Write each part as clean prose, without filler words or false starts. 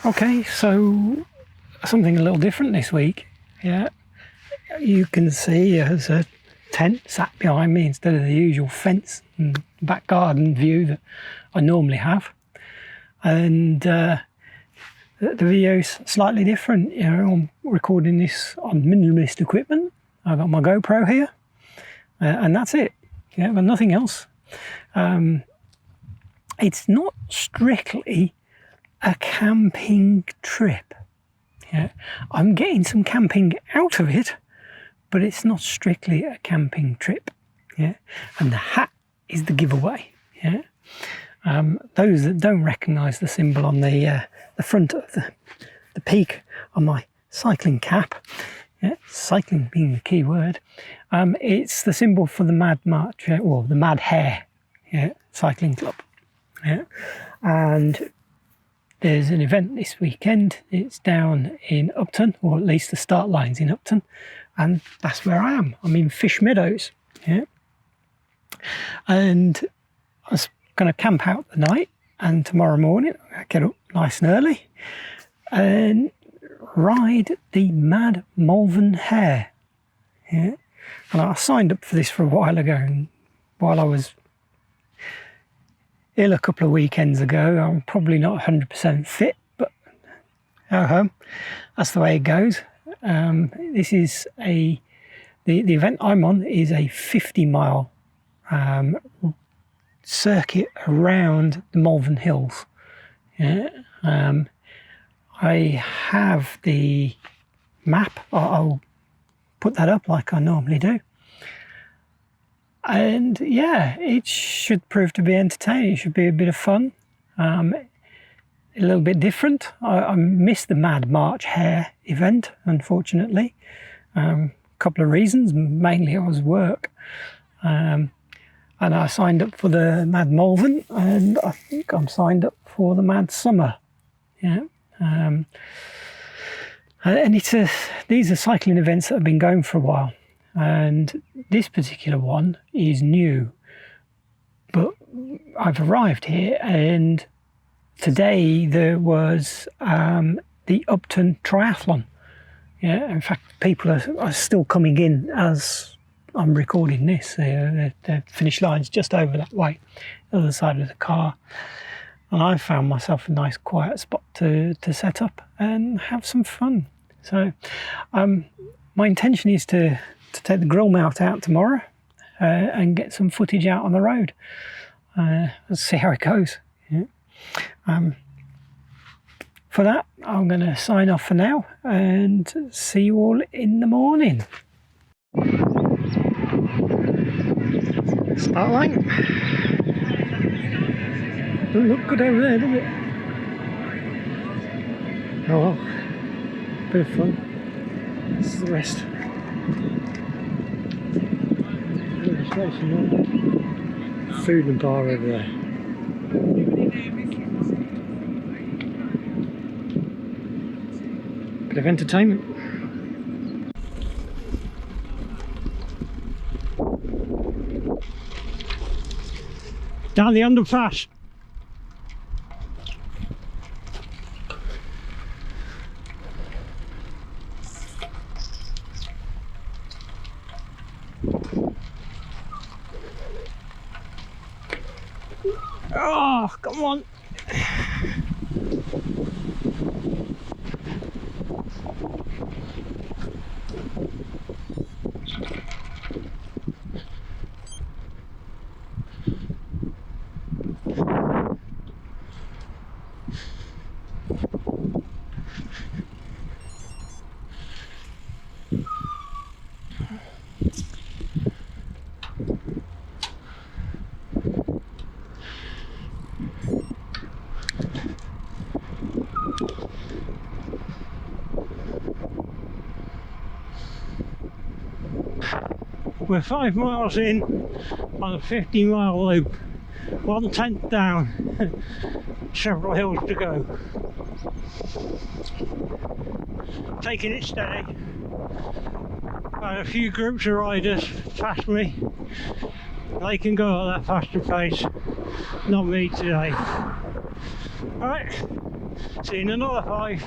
Okay, so something a little different this week. Yeah, you can see there's a tent sat behind me instead of the usual fence and back garden view that I normally have. And the video's slightly different. You know, I'm recording this on minimalist equipment. I've got my GoPro here, and that's it. Yeah, but nothing else. It's not strictly a camping trip. Yeah, I'm getting some camping out of it, but it's not strictly a camping trip. Yeah, and the hat is the giveaway. Yeah, those that don't recognise the symbol on the front of the peak on my cycling cap. Yeah, cycling being the key word. It's the symbol for the Mad March, or the Mad Hare, Cycling Club. Yeah, and there's an event this weekend. It's down in Upton, or at least the start line's in Upton, and that's where I am. I'm in Fish Meadows. Yeah, and I was going to camp out the night, and tomorrow morning I get up nice and early and ride the Mad Malvern Hare. Yeah, and I signed up for this for a while ago, and while I was ill a couple of weekends ago, I'm probably not 100% fit, but that's the way it goes. This is the event I'm on is a 50-mile circuit around the Malvern Hills. Yeah, I have the map. I'll put that up like I normally do. And yeah, it should prove to be entertaining. It should be a bit of fun, a little bit different. I missed the Mad March Hare event, unfortunately. A couple of reasons, mainly it was work. And I signed up for the Mad Malvern, and I think I'm signed up for the Mad Summer. Yeah. And these are cycling events that have been going for a while. And this particular one is new, but I've arrived here, and today there was the Upton Triathlon. Yeah, in fact, people are still coming in as I'm recording this. The finish line's just over that way, the other side of the car, and I found myself a nice quiet spot to set up and have some fun. So my intention is to take the grill mount out tomorrow and get some footage out on the road. Let's see how it goes. Yeah. For that, I'm going to sign off for now and see you all in the morning. Start line. Doesn't look good over there, does it? Oh well, bit of fun. This is the rest. Food and bar over there. Bit of entertainment. Down the underpass. Oh, come on. We're 5 miles in on a 50-mile loop, 1 tent down, several hills to go. Taking it steady. A few groups of riders past me. They can go at that faster pace, not me today. Alright, Seeing another 5.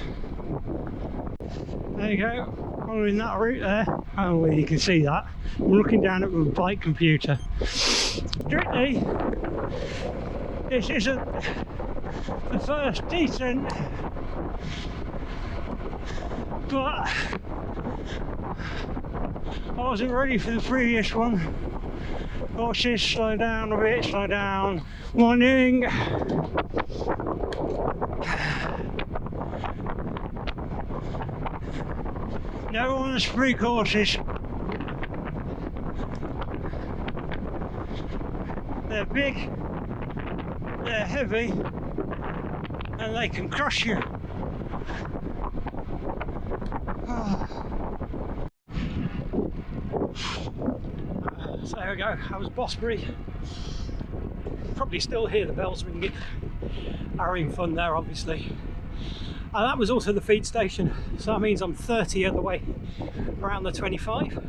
There you go, following that route there. Oh, well, you can see that. I'm looking down at my bike computer. Strictly, this isn't the first decent, but I wasn't ready for the previous one. Cautious, slow down a bit, slow down. Morning. No one's free courses. They're big, they're heavy, and they can crush you. So there we go, that was Bosbury. Probably still hear the bells ringing. Harrowing fun there, obviously. And that was also the feed station, so that means I'm 30 other way around the 25.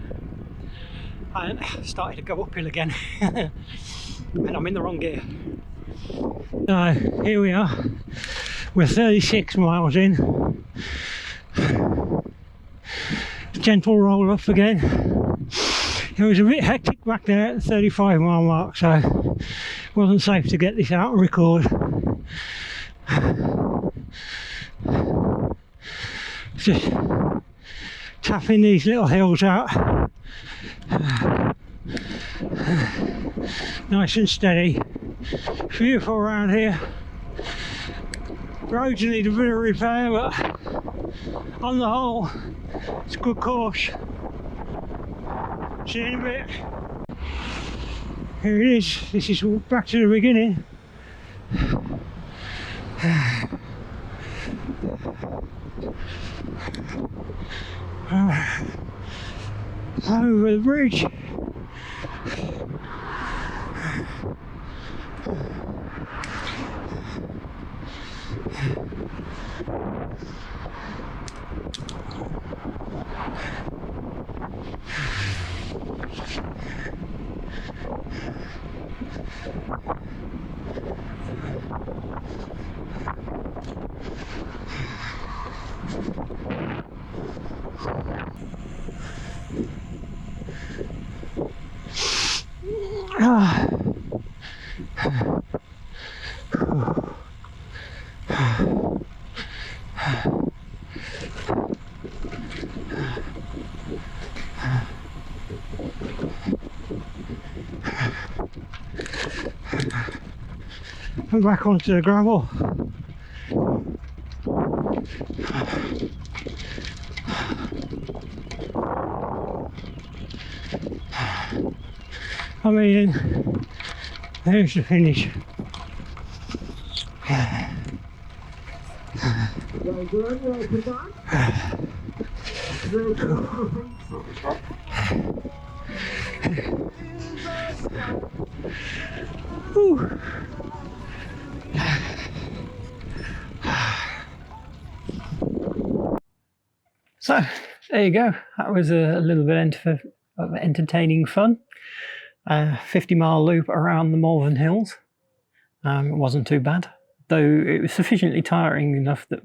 And started to go uphill again. And I'm in the wrong gear. So here we are, we're 36 miles in. Gentle roll up again. It was a bit hectic back there at the 35 mile mark, so it wasn't safe to get this out and record. Just tapping these little hills out. Nice and steady. Beautiful around here. Roads need a bit of repair, but on the whole, it's a good course. See you in a bit. Here it is. This is back to the beginning. Over the bridge. And back onto the gravel. I mean, there's the finish. Whew. So there you go, that was a little bit of entertaining fun. 50-mile loop around the Malvern Hills. It wasn't too bad, though it was sufficiently tiring enough that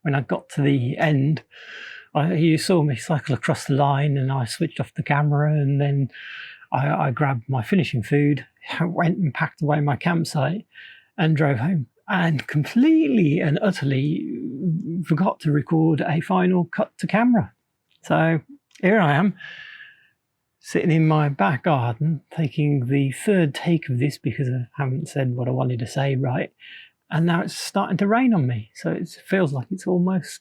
when I got to the end, you saw me cycle across the line and I switched off the camera, and then I grabbed my finishing food, went and packed away my campsite and drove home, and completely and utterly forgot to record a final cut to camera. So here I am, sitting in my back garden, taking the third take of this because I haven't said what I wanted to say right, and now it's starting to rain on me, so it feels like it's almost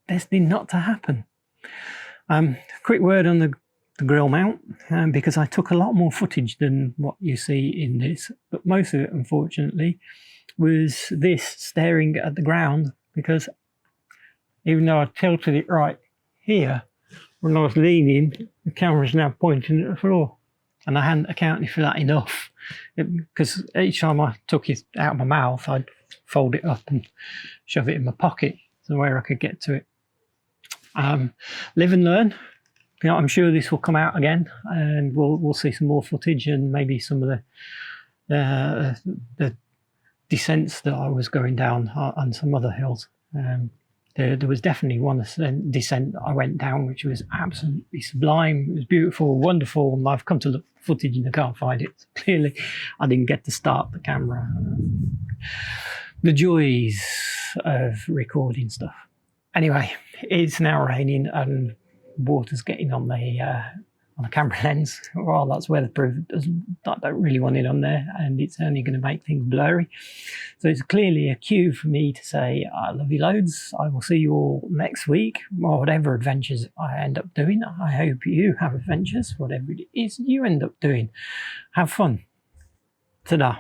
destined not to happen. Quick word on the grill mount, because I took a lot more footage than what you see in this, but most of it, unfortunately, was this staring at the ground, because even though I tilted it right here, when I was leaning, the camera's now pointing at the floor, and I hadn't accounted for that enough, because each time I took it out of my mouth, I'd fold it up and shove it in my pocket so where I could get to it. Live and learn. You know, I'm sure this will come out again, and we'll see some more footage and maybe some of the descents that I was going down on some other hills. There was definitely one descent that I went down, which was absolutely sublime. It was beautiful, wonderful, and I've come to look for footage and I can't find it. So clearly, I didn't get to start the camera. The joys of recording stuff. Anyway, it's now raining and water's getting on the camera lens. Well, that's where the proof I don't really want it on there, and it's only going to make things blurry. So it's clearly a cue for me to say, I love you loads. I will see you all next week, or whatever adventures I end up doing. I hope you have adventures, whatever it is you end up doing. Have fun. Ta-da.